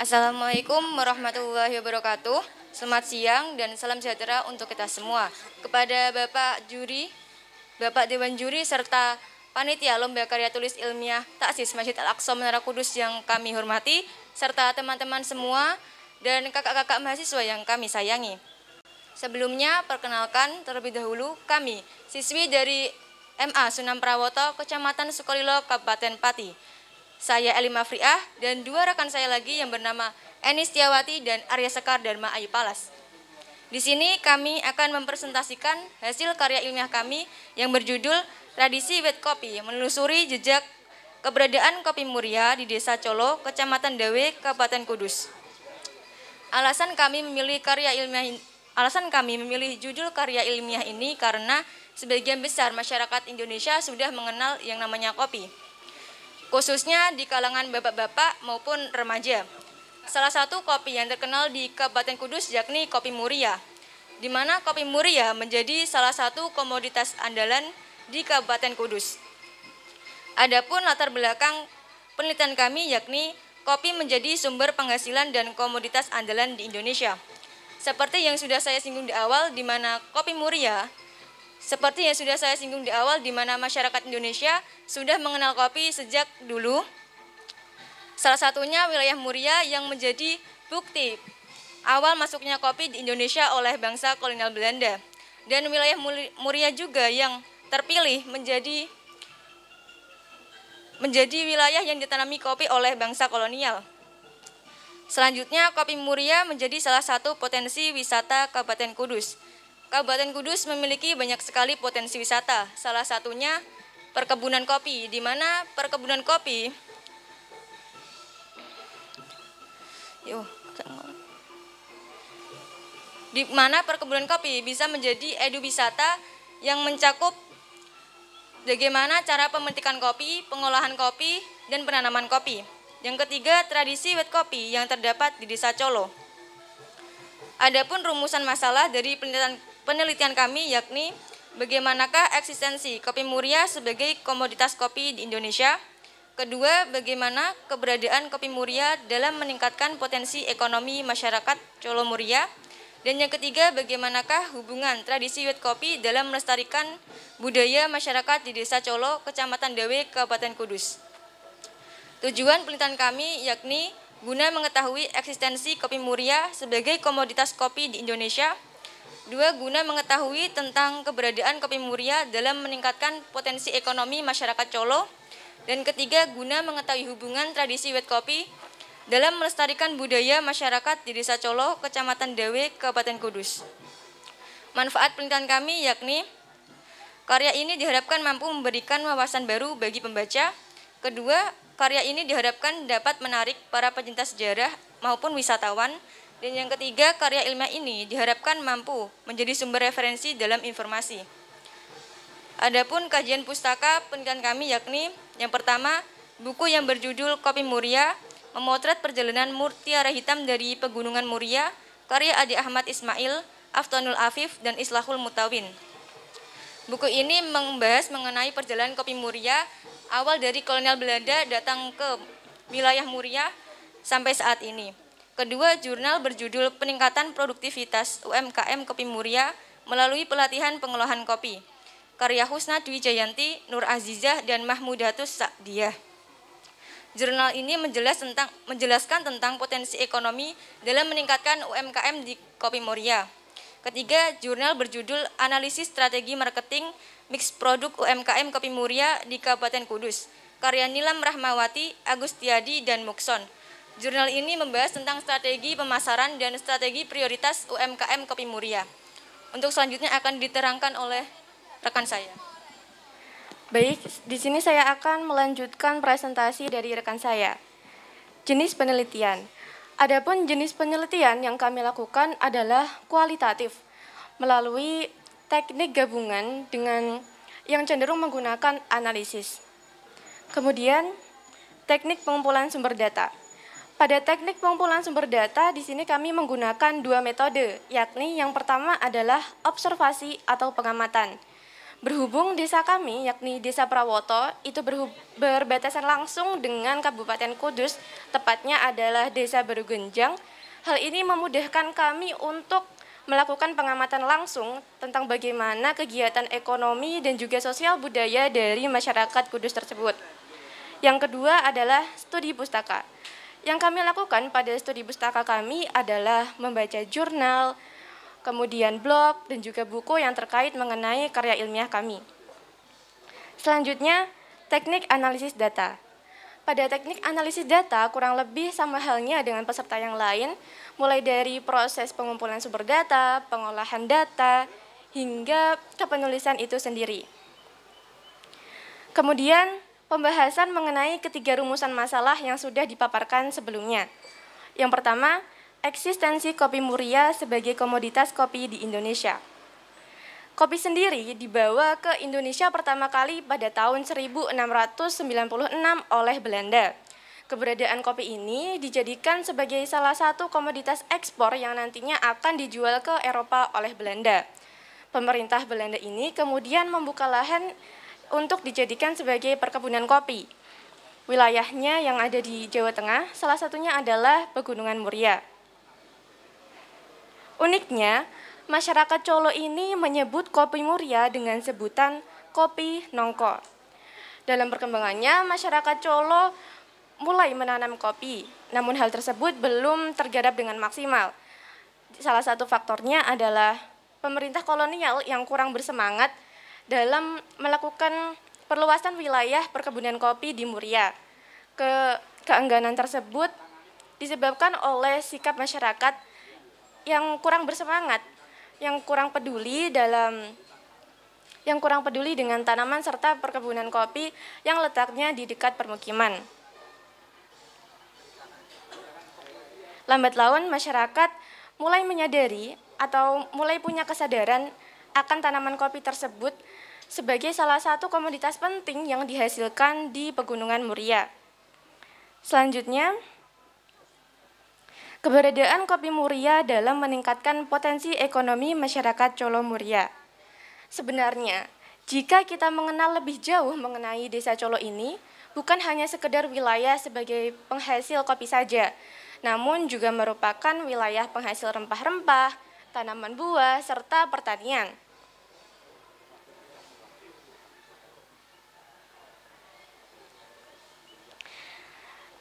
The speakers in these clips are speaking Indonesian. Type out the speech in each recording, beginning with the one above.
Assalamualaikum warahmatullahi wabarakatuh. Selamat siang dan salam sejahtera untuk kita semua. Kepada Bapak Juri, Bapak Dewan Juri serta Panitia Lomba Karya Tulis Ilmiah Taksis Masjid Al-Aqsa Menara Kudus yang kami hormati, serta teman-teman semua dan kakak-kakak mahasiswa yang kami sayangi. Sebelumnya, perkenalkan terlebih dahulu kami, siswi dari MA Sunan Prawoto, Kecamatan Sukolilo, Kabupaten Pati. Saya Elima Friah dan dua rekan saya lagi yang bernama Eni Setiawati dan Arya Sekar Dharma Ayu Palas. Di sini kami akan mempresentasikan hasil karya ilmiah kami yang berjudul Tradisi Wet Kopi, menelusuri jejak keberadaan kopi muria di Desa Colo, Kecamatan Dawe, Kabupaten Kudus. Alasan kami memilih judul karya ilmiah ini karena sebagian besar masyarakat Indonesia sudah mengenal yang namanya kopi, khususnya di kalangan bapak-bapak maupun remaja. Salah satu kopi yang terkenal di Kabupaten Kudus yakni kopi muria, di mana kopi muria menjadi salah satu komoditas andalan di Kabupaten Kudus. Adapun latar belakang penelitian kami yakni kopi menjadi sumber penghasilan dan komoditas andalan di Indonesia. Seperti yang sudah saya singgung di awal, di mana masyarakat Indonesia sudah mengenal kopi sejak dulu. Salah satunya wilayah Muria yang menjadi bukti awal masuknya kopi di Indonesia oleh bangsa kolonial Belanda. Dan wilayah Muria juga yang terpilih menjadi wilayah yang ditanami kopi oleh bangsa kolonial. Selanjutnya, kopi muria menjadi salah satu potensi wisata Kabupaten Kudus. Kabupaten Kudus memiliki banyak sekali potensi wisata, salah satunya perkebunan kopi, di mana perkebunan kopi bisa menjadi eduwisata yang mencakup bagaimana cara pemetikan kopi, pengolahan kopi, dan penanaman kopi. Yang ketiga, tradisi wet kopi yang terdapat di Desa Colo. Adapun rumusan masalah dari penelitian kami yakni bagaimanakah eksistensi kopi muria sebagai komoditas kopi di Indonesia. Kedua, bagaimana keberadaan kopi muria dalam meningkatkan potensi ekonomi masyarakat Colo Muria. Dan yang ketiga, bagaimanakah hubungan tradisi wet kopi dalam melestarikan budaya masyarakat di Desa Colo, Kecamatan Dawe, Kabupaten Kudus. Tujuan penelitian kami yakni guna mengetahui eksistensi kopi muria sebagai komoditas kopi di Indonesia. Dua, guna mengetahui tentang keberadaan kopi muria dalam meningkatkan potensi ekonomi masyarakat Colo. Dan ketiga, guna mengetahui hubungan tradisi wet kopi dalam melestarikan budaya masyarakat di Desa Colo, Kecamatan Dawe, Kabupaten Kudus. Manfaat penelitian kami yakni karya ini diharapkan mampu memberikan wawasan baru bagi pembaca. Kedua, karya ini diharapkan dapat menarik para pecinta sejarah maupun wisatawan. Dan yang ketiga, karya ilmiah ini diharapkan mampu menjadi sumber referensi dalam informasi. Adapun kajian pustaka penelitian kami yakni yang pertama, buku yang berjudul Kopi Muria, memotret perjalanan Mutiara Hitam dari Pegunungan Muria, karya Adi Ahmad Ismail, Aftonul Afif, dan Islahul Mutawin. Buku ini membahas mengenai perjalanan kopi muria awal dari kolonial Belanda datang ke wilayah Muria sampai saat ini. Kedua, jurnal berjudul Peningkatan Produktivitas UMKM Kopi Muria melalui pelatihan pengolahan kopi, karya Husna Dwi Jayanti, Nur Azizah, dan Mahmudatus Sa'diyah. Jurnal ini menjelaskan tentang potensi ekonomi dalam meningkatkan UMKM di Kopi Muria. Ketiga, jurnal berjudul Analisis Strategi Marketing Mix Produk UMKM Kopi Muria di Kabupaten Kudus, karya Nilam Rahmawati, Agustiadi, dan Mukson. Jurnal ini membahas tentang strategi pemasaran dan strategi prioritas UMKM Kopi Muria. Untuk selanjutnya akan diterangkan oleh rekan saya. Baik, di sini saya akan melanjutkan presentasi dari rekan saya. Jenis penelitian. Adapun jenis penelitian yang kami lakukan adalah kualitatif, melalui teknik gabungan dengan yang cenderung menggunakan analisis. Kemudian, teknik pengumpulan sumber data. Pada teknik pengumpulan sumber data, di sini kami menggunakan dua metode, yakni yang pertama adalah observasi atau pengamatan. Berhubung desa kami, yakni Desa Prawoto, itu berbatasan langsung dengan Kabupaten Kudus, tepatnya adalah Desa Barugenjang. Hal ini memudahkan kami untuk melakukan pengamatan langsung tentang bagaimana kegiatan ekonomi dan juga sosial budaya dari masyarakat Kudus tersebut. Yang kedua adalah studi pustaka. Yang kami lakukan pada studi pustaka kami adalah membaca jurnal, kemudian blog, dan juga buku yang terkait mengenai karya ilmiah kami. Selanjutnya, teknik analisis data. Pada teknik analisis data kurang lebih sama halnya dengan peserta yang lain, mulai dari proses pengumpulan sumber data, pengolahan data, hingga kepenulisan itu sendiri. Kemudian, pembahasan mengenai ketiga rumusan masalah yang sudah dipaparkan sebelumnya. Yang pertama, eksistensi kopi muria sebagai komoditas kopi di Indonesia. Kopi sendiri dibawa ke Indonesia pertama kali pada tahun 1696 oleh Belanda. Keberadaan kopi ini dijadikan sebagai salah satu komoditas ekspor yang nantinya akan dijual ke Eropa oleh Belanda. Pemerintah Belanda ini kemudian membuka lahan untuk dijadikan sebagai perkebunan kopi. Wilayahnya yang ada di Jawa Tengah, salah satunya adalah Pegunungan Muria. Uniknya, masyarakat Colo ini menyebut kopi muria dengan sebutan kopi nongko. Dalam perkembangannya, masyarakat Colo mulai menanam kopi, namun hal tersebut belum tergarap dengan maksimal. Salah satu faktornya adalah pemerintah kolonial yang kurang bersemangat dalam melakukan perluasan wilayah perkebunan kopi di Muria. Keengganan tersebut disebabkan oleh sikap masyarakat yang kurang bersemangat, yang kurang peduli dengan tanaman serta perkebunan kopi yang letaknya di dekat permukiman. Lambat laun masyarakat mulai menyadari atau mulai punya kesadaran akan tanaman kopi tersebut sebagai salah satu komoditas penting yang dihasilkan di Pegunungan Muria. Selanjutnya, keberadaan kopi muria dalam meningkatkan potensi ekonomi masyarakat Colo Muria. Sebenarnya, jika kita mengenal lebih jauh mengenai desa Colo ini, bukan hanya sekedar wilayah sebagai penghasil kopi saja, namun juga merupakan wilayah penghasil rempah-rempah, tanaman buah, serta pertanian.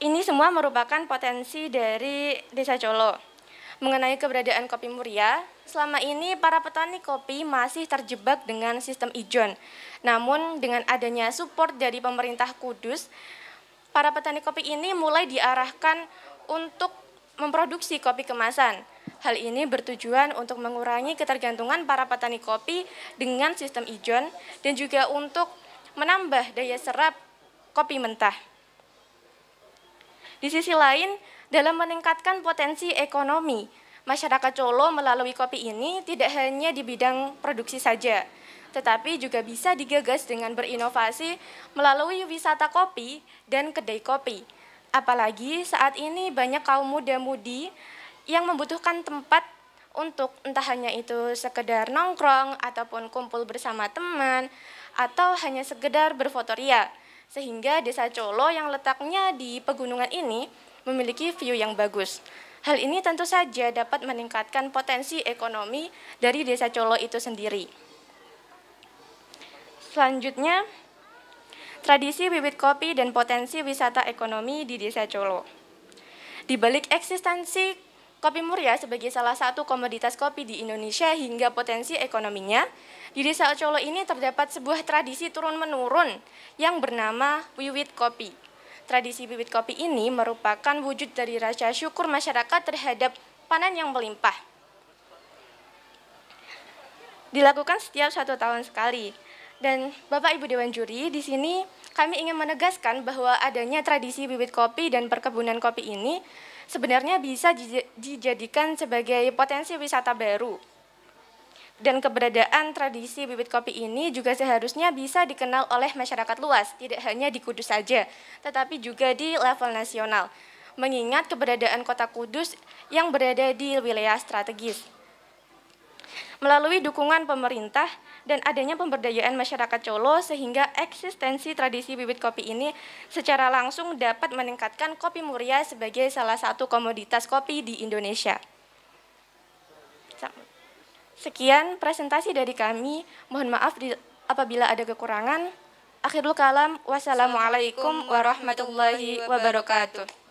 Ini semua merupakan potensi dari Desa Colo. Mengenai keberadaan kopi muria, selama ini para petani kopi masih terjebak dengan sistem ijon. Namun dengan adanya support dari pemerintah Kudus, para petani kopi ini mulai diarahkan untuk memproduksi kopi kemasan. Hal ini bertujuan untuk mengurangi ketergantungan para petani kopi dengan sistem ijon dan juga untuk menambah daya serap kopi mentah. Di sisi lain, dalam meningkatkan potensi ekonomi, masyarakat Colo melalui kopi ini tidak hanya di bidang produksi saja, tetapi juga bisa digagas dengan berinovasi melalui wisata kopi dan kedai kopi. Apalagi saat ini banyak kaum muda-mudi yang membutuhkan tempat untuk entah hanya itu sekedar nongkrong ataupun kumpul bersama teman atau hanya sekedar berfotoria. Sehingga Desa Colo yang letaknya di pegunungan ini memiliki view yang bagus. Hal ini tentu saja dapat meningkatkan potensi ekonomi dari Desa Colo itu sendiri. Selanjutnya, tradisi bibit kopi dan potensi wisata ekonomi di Desa Colo. Di balik eksistensi kopi muria sebagai salah satu komoditas kopi di Indonesia hingga potensi ekonominya, di Desa Colo ini terdapat sebuah tradisi turun-menurun yang bernama wiwit kopi. Tradisi wiwit kopi ini merupakan wujud dari rasa syukur masyarakat terhadap panen yang melimpah. Dilakukan setiap 1 tahun sekali. Dan Bapak Ibu Dewan Juri, di sini kami ingin menegaskan bahwa adanya tradisi wiwit kopi dan perkebunan kopi ini sebenarnya bisa dijadikan sebagai potensi wisata baru. Dan keberadaan tradisi bibit kopi ini juga seharusnya bisa dikenal oleh masyarakat luas, tidak hanya di Kudus saja, tetapi juga di level nasional, mengingat keberadaan kota Kudus yang berada di wilayah strategis. melalui dukungan pemerintah dan adanya pemberdayaan masyarakat Colo sehingga eksistensi tradisi bibit kopi ini secara langsung dapat meningkatkan Kopi Muria sebagai salah satu komoditas kopi di Indonesia. Sekian presentasi dari kami. Mohon maaf apabila ada kekurangan. Akhirul kalam. Wassalamualaikum warahmatullahi wabarakatuh.